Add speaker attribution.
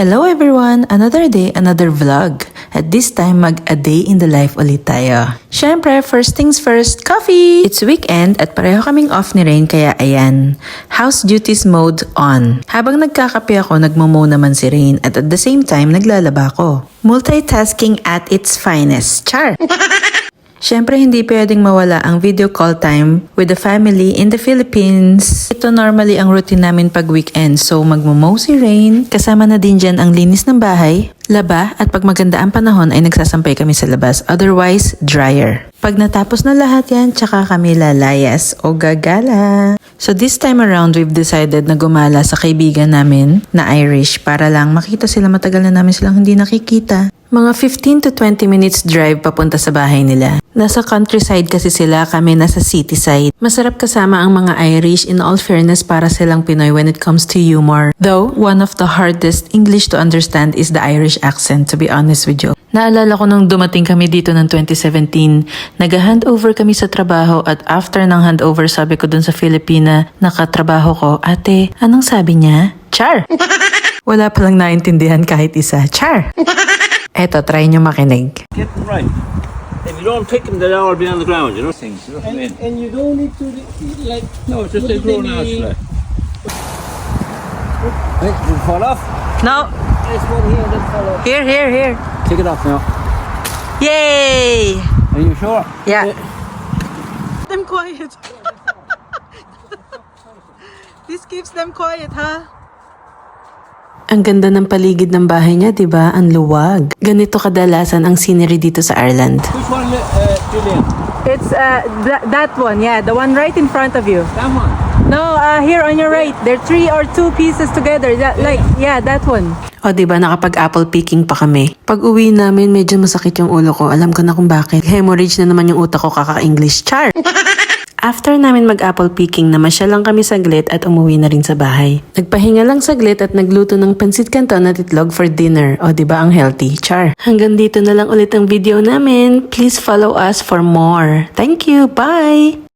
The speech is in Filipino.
Speaker 1: Hello everyone! Another day, another vlog. At this time, mag-a day in the life ulit tayo. Syempre, first things first, coffee! It's weekend at pareho kaming off ni Rain kaya ayan. House duties mode on. Habang nagkakape ako, nagmo-mow naman si Rain at the same time, naglalaba ko. Multitasking at its finest. Char! Siyempre, hindi pwedeng mawala ang video call time with the family in the Philippines. Ito normally ang routine namin pag weekend. So, magmo-mow si Rain. Kasama na din dyan ang linis ng bahay, laba, at pag maganda ang panahon ay nagsasampay kami sa labas. Otherwise, dryer. Pag natapos na lahat yan, tsaka kami lalayas o gagala. So this time around, we've decided na gumala sa kaibigan namin na Irish para lang makita sila, matagal na namin silang hindi nakikita. Mga 15 to 20 minutes drive papunta sa bahay nila. Nasa countryside kasi sila, kami nasa city side. Masarap kasama ang mga Irish, in all fairness, para silang Pinoy when it comes to humor. Though, one of the hardest English to understand is the Irish accent, to be honest with you. Naalala ko nung dumating kami dito ng 2017, nag-handover kami sa trabaho at after ng handover sabi ko dun sa Filipina na katrabaho ko, "Ate, anong sabi niya?" Char! Wala palang naintindihan kahit isa. Char! Eto, try nyo makinig.
Speaker 2: Get them right. If you don't pick them, they'll all be on the ground, you know? Things, you know what I mean?
Speaker 3: And you don't need to like.
Speaker 2: No, it's just
Speaker 3: put
Speaker 2: they
Speaker 3: it
Speaker 2: grow
Speaker 3: in the-
Speaker 2: naturally. Hey, did it fall off?
Speaker 1: No!
Speaker 3: This one here that follow.
Speaker 1: Here.
Speaker 2: Take it off now.
Speaker 1: Yay!
Speaker 2: Are you sure?
Speaker 1: Yeah. Them quiet. This keeps them quiet, huh? Ang ganda ng paligid ng bahay niya, 'di ba? Ang luwag. Ganito kadalasan ang scenery dito sa Ireland.
Speaker 2: Which one, Julian?
Speaker 1: It's that one, yeah, the one right in front of you.
Speaker 2: That one.
Speaker 1: No, here on your right. They're 3 or 2 pieces together. That, that one. O, diba, nakapag-apple picking pa kami. Pag uwi namin, medyo masakit yung ulo ko. Alam ko na kung bakit. Hemorrhage na naman yung utak ko kaka-English. Char! After namin mag-apple picking, namasyal lang kami saglit at umuwi na rin sa bahay. Nagpahinga lang saglit at nagluto ng pansit canton at itlog for dinner. O, diba, ang healthy? Char! Hanggang dito na lang ulit ang video namin. Please follow us for more. Thank you! Bye!